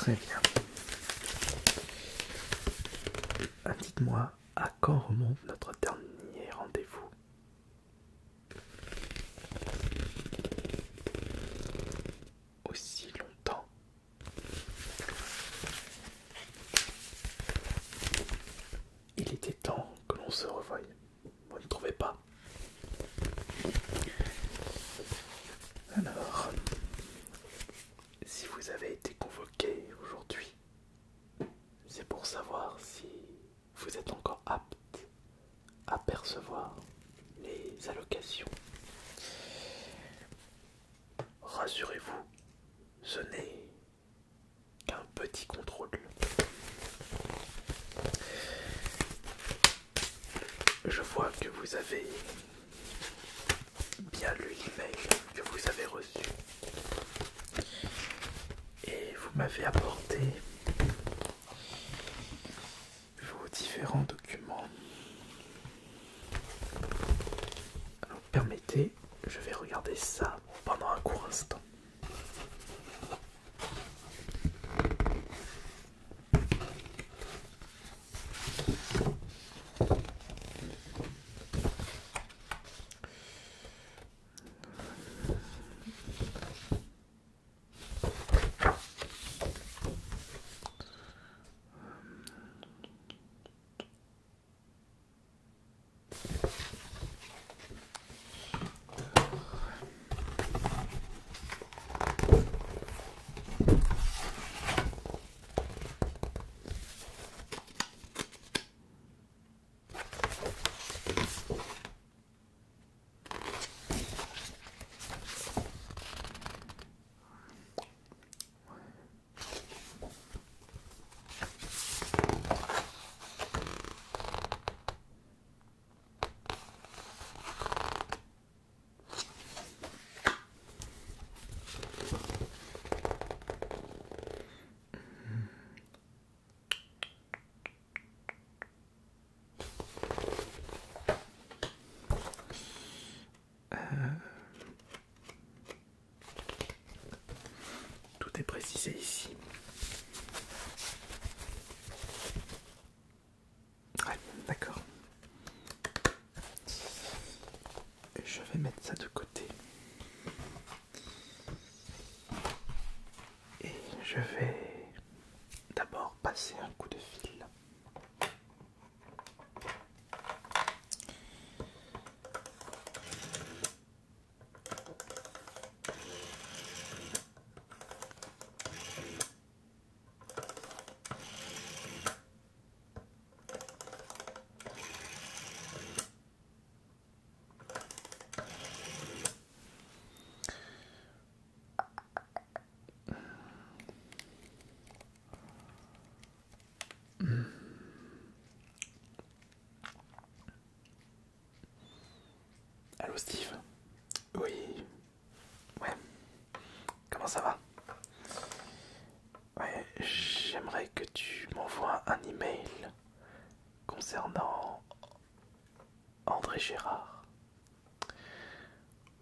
Très bien. Dites-moi, à quand remonte notre dernier rendez-vous? Aussi longtemps. Il était temps que l'on se revoie. Vous ne trouvez pas? Alors, si vous avez été convoqué aujourd'hui, c'est pour savoir si vous êtes encore apte à percevoir les allocations. Rassurez-vous, ce n'est qu'un petit contrôle. Je vois que vous avez bien lu l'email que vous avez reçu et vous m'avez apporté vos différents documents. Alors permettez, je vais regarder ça pendant un court instant. Tout est précisé ici. Ouais, d'accord. Je vais mettre ça de côté. Et je vais d'abord passer un coup de fil. Allô Steve? Oui. Ouais. Comment ça va? Ouais, j'aimerais que tu m'envoies un email concernant André Gérard.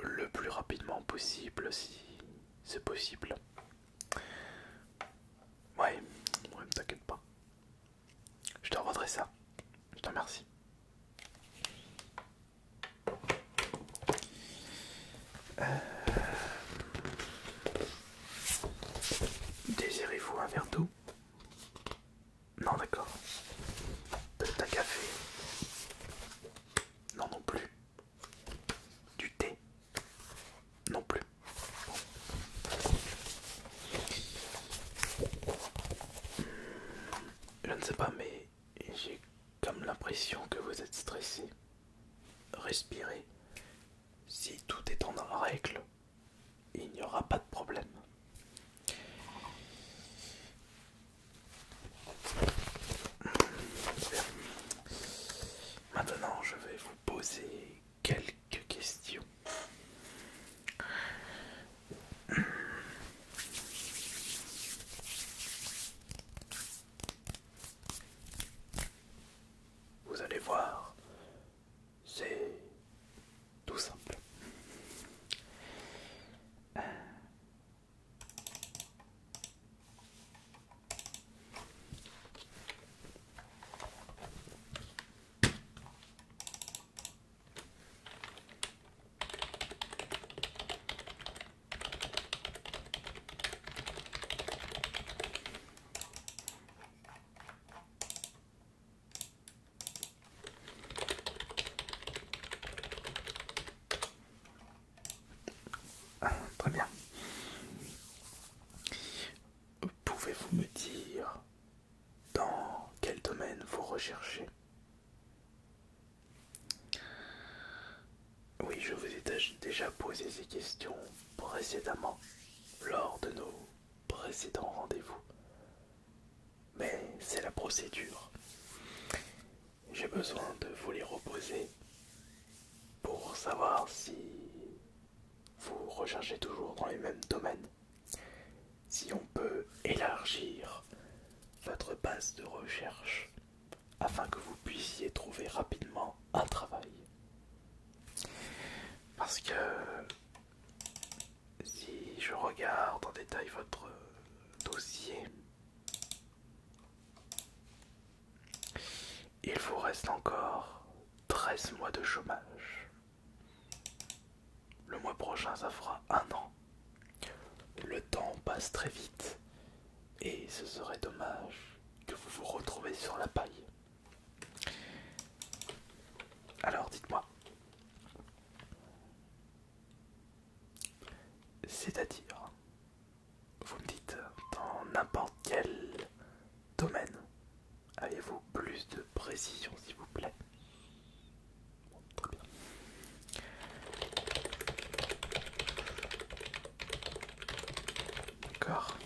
Le plus rapidement possible si c'est possible. Ouais, ne t'inquiète pas. Je te renvoierai ça. Je te remercie. Désirez-vous un verre d'eau? Non, d'accord. Peut-être un café? Non, non plus. Du thé? Non plus. Je ne sais pas, mais j'ai comme l'impression Très bien. Pouvez-vous me dire dans quel domaine vous recherchez? Oui, je vous ai déjà posé ces questions précédemment lors de nos précédents rendez-vous. Mais c'est la procédure. J'ai besoin de vous les reposer pour savoir si vous recherchez toujours dans les mêmes domaines. Si on peut élargir votre base de recherche afin que vous puissiez trouver rapidement un travail. Parce que si je regarde en détail votre dossier, il vous reste encore 13 mois de chômage. Le mois prochain, ça fera 1 an. Le temps passe très vite et ce serait dommage que vous vous retrouviez sur la paille. Alors dites-moi, c'est-à-dire, vous me dites dans n'importe quel domaine, avez-vous plus de précision s'il vous plaît? Bon, très bien. D'accord.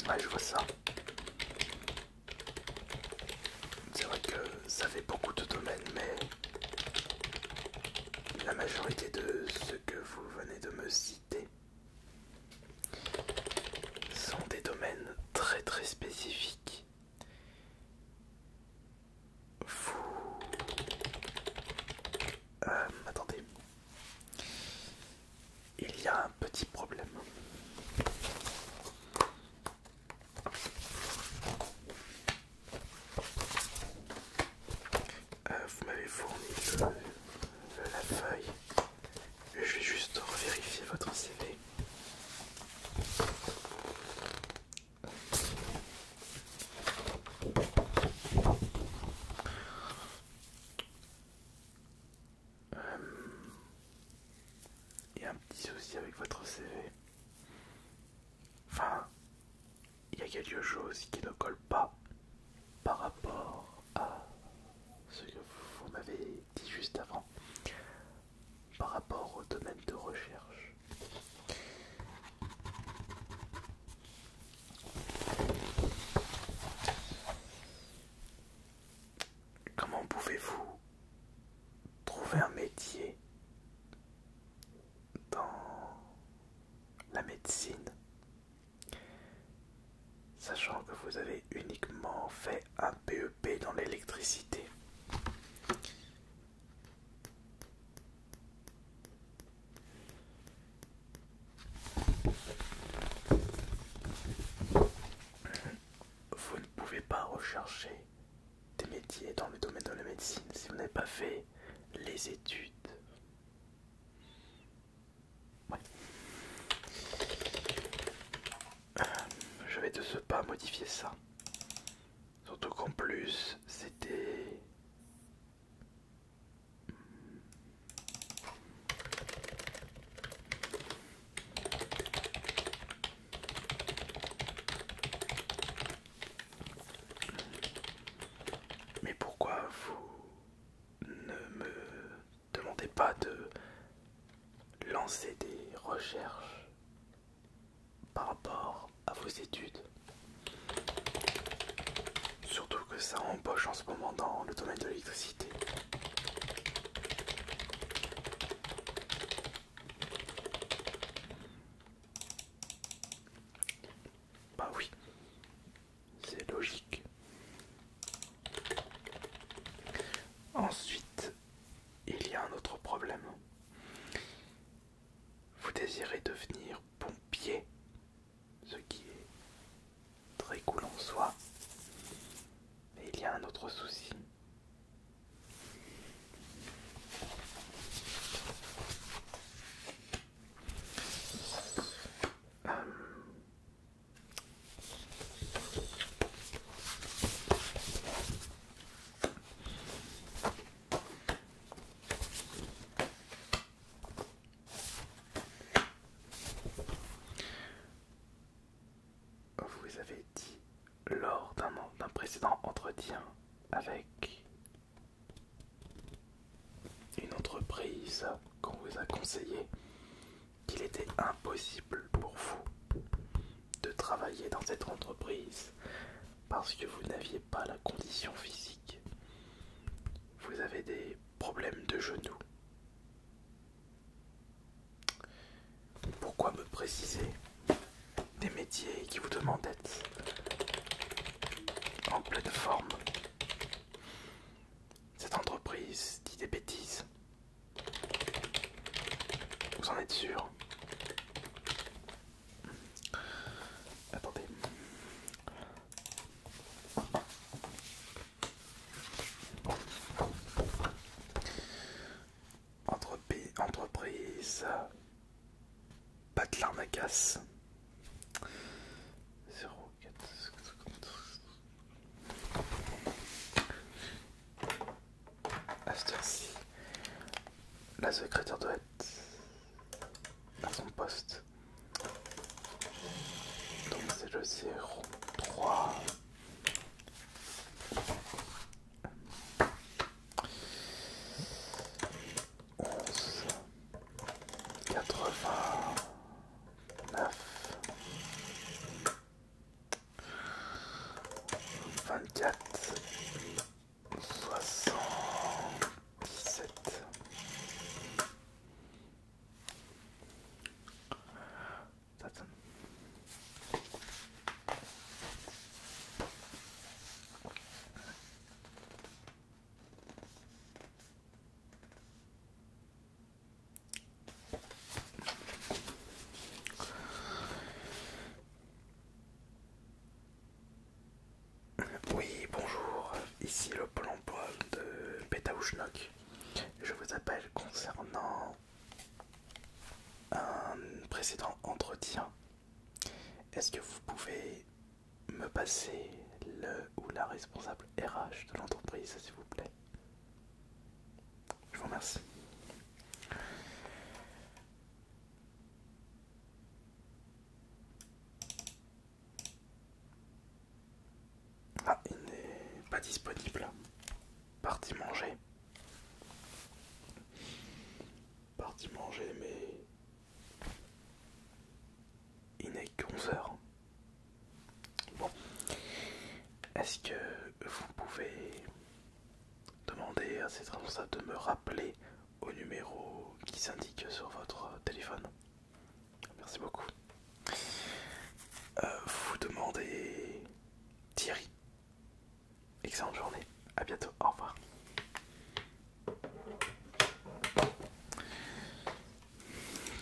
Ouais, je vois ça. C'est vrai que ça fait beaucoup de domaines, mais la majorité de ce que vous venez de me citer sont des domaines très très spécifiques. Vous... attendez. Il y a un petit problème. Vous m'avez fourni la feuille. Je vais juste revérifier votre CV. Il y a un petit souci avec votre CV. Enfin, il y a quelque chose qui ne colle pas par rapport à ce que vous m'avez dit juste avant, par rapport au domaine de recherche. Comment pouvez-vous trouver un métier dans la médecine, sachant que vous avez uniquement fait un BEP dans l'électricité? Vous ne pouvez pas rechercher des métiers dans le domaine de la médecine si vous n'avez pas fait les études. Ouais. Je vais de ce pas modifier ça. Surtout qu'en plus, c'était... Mais pourquoi vous ne me demandez pas de lancer des recherches par rapport à vos études? Surtout que ça embauche en ce moment dans le domaine de l'électricité. Bah oui, c'est logique. Ensuite, il y a un autre problème. Vous désirez devenir pompier, ce qui est très cool en soi. Mais il y a un autre souci. travailler dans cette entreprise parce que vous n'aviez pas la condition physique. Vous avez des problèmes de genoux. Pourquoi me préciser des métiers qui vous demandent d'être en pleine forme? Cette entreprise dit des bêtises. Vous en êtes sûr? Attendez. Entreprise Patelin-Nacasse. 04. À cette heure-ci, la secrétaire doit être à son poste. Donc c'est le 03 11 89 24 77. Oui, bonjour, ici le Pôle emploi de Pétaouchnok. Je vous appelle concernant un précédent entretien. Est-ce que vous pouvez me passer le ou la responsable RH de l'entreprise, s'il vous plaît? Je vous remercie. Ah, il n'est pas disponible. Parti manger. Parti manger, mais il n'est qu'11 h. Bon. Est-ce que vous pouvez demander à cette responsable de me rappeler au numéro qui s'indique sur votre téléphone? Merci beaucoup. Vous demandez Thierry. Excellente journée. À bientôt. Au revoir.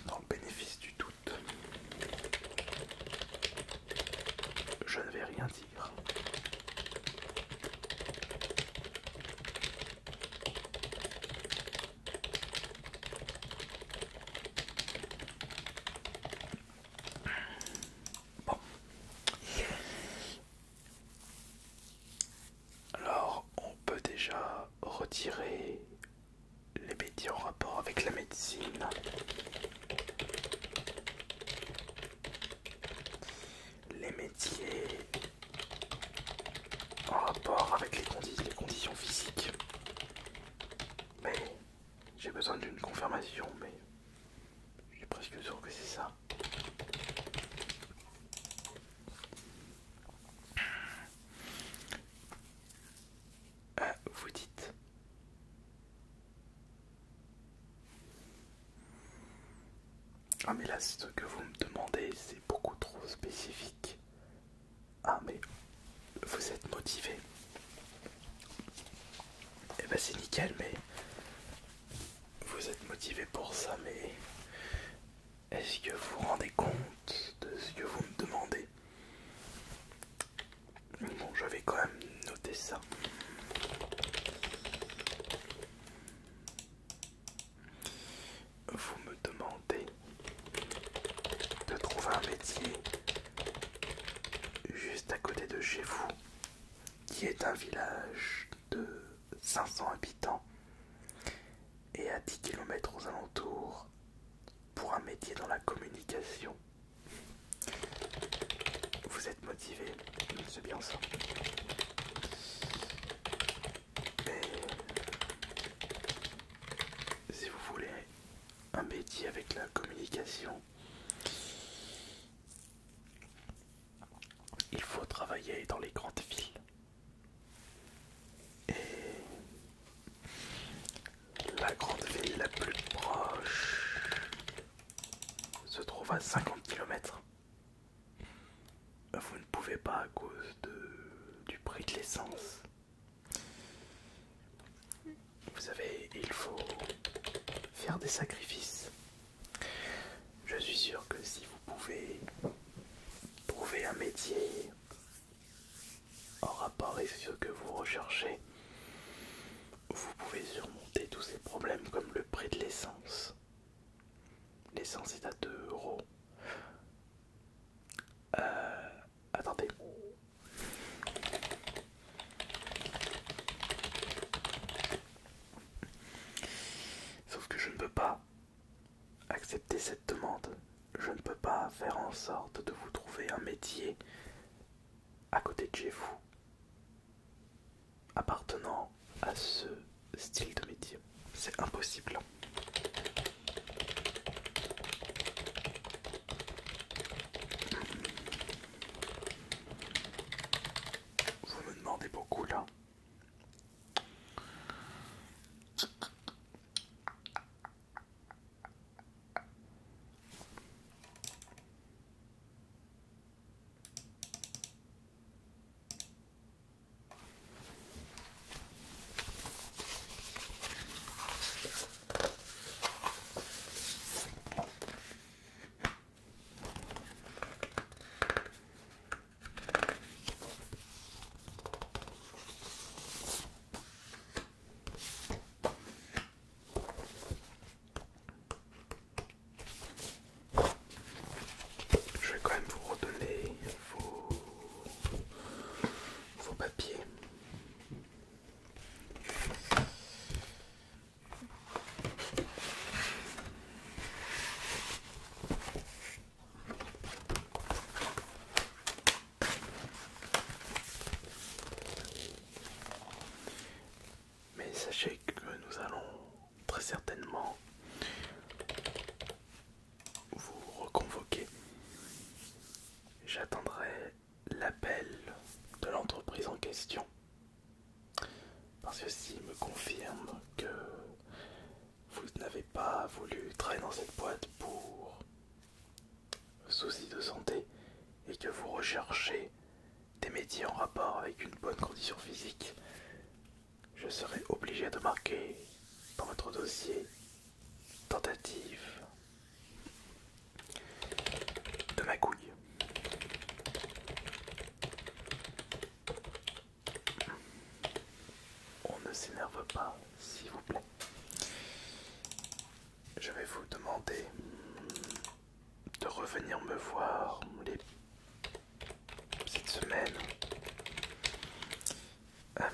Dans le bénéfice du doute, je ne vais rien dire. Bon. Alors, on peut déjà retirer les métiers en rapport avec la médecine. Les métiers en rapport avec les conditions physiques. Mais j'ai besoin d'une confirmation, mais je suis presque sûr que c'est ça. Vous dites? Ah mais là, ce que vous me demandez, c'est beaucoup trop spécifique. Ah mais vous êtes motivé. Eh ben c'est nickel, mais vous êtes motivé pour ça, mais est-ce que vous vous rendez compte de ce que vous me demandez? Bon, je vais quand même noter ça. Vous me demandez de trouver un métier juste à côté de chez vous, qui est un village de 500 habitants et à 10 km aux alentours, pour un métier dans la communication. Vous êtes motivé, c'est bien ça. Mais si vous voulez un métier avec la communication, il faut travailler dans les grandes villes. Et la grande ville la plus proche se trouve à 50 km. Vous ne pouvez pas à cause du prix de l'essence. Vous savez, il faut faire des sacrifices. Je suis sûr que si vous pouvez trouver un métier en rapport avec ce que vous recherchez, vous pouvez surmonter tous ces problèmes comme le prix de l'essence. L'essence est à 2 euros. Attendez. Sauf que je ne peux pas accepter cette demande. Je ne peux pas faire en sorte de vous trouver un métier à côté de chez vous, appartenant à ce style de métier. C'est impossible. Vous me demandez beaucoup là. Je vais quand même vous redonner vos papiers. Mais sachez que nous allons très certainement vous reconvoquer. J'attendrai l'appel de l'entreprise en question. Parce que s'il me confirme que vous n'avez pas voulu travailler dans cette boîte pour soucis de santé et que vous recherchez des métiers en rapport avec une bonne condition physique, je serai obligé de marquer dans votre dossier tentative de magouille. On ne s'énerve pas, s'il vous plaît. Je vais vous demander de revenir me voir cette semaine. Ouais.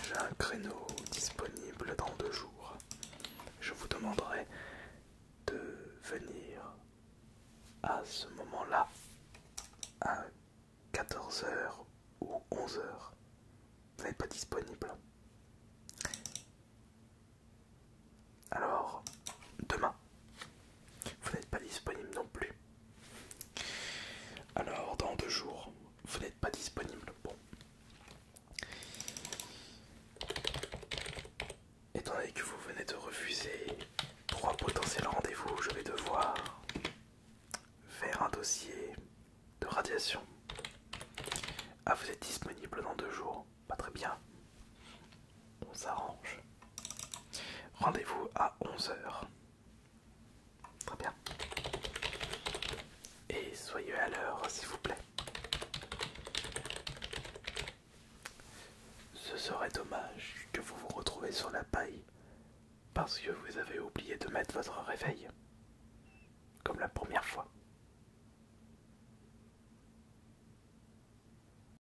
J'ai un créneau disponible dans 2 jours. Je vous demanderai de venir à ce moment-là à 14 h ou 11 h. Vous n'êtes pas disponible. Alors, demain, vous n'êtes pas disponible non plus. Alors, dans 2 jours, vous n'êtes pas disponible. Bon. Étant donné que vous venez de refuser 3 potentiels rendez-vous, je vais devoir faire un dossier de radiation. Ah, vous êtes disponible dans 2 jours. Pas très bien. On s'arrange. Rendez-vous à 11 h. Très bien. Et soyez à l'heure, s'il vous plaît. Ce serait dommage que vous vous retrouvez sur la paille parce que vous avez oublié de mettre votre réveil, comme la première fois.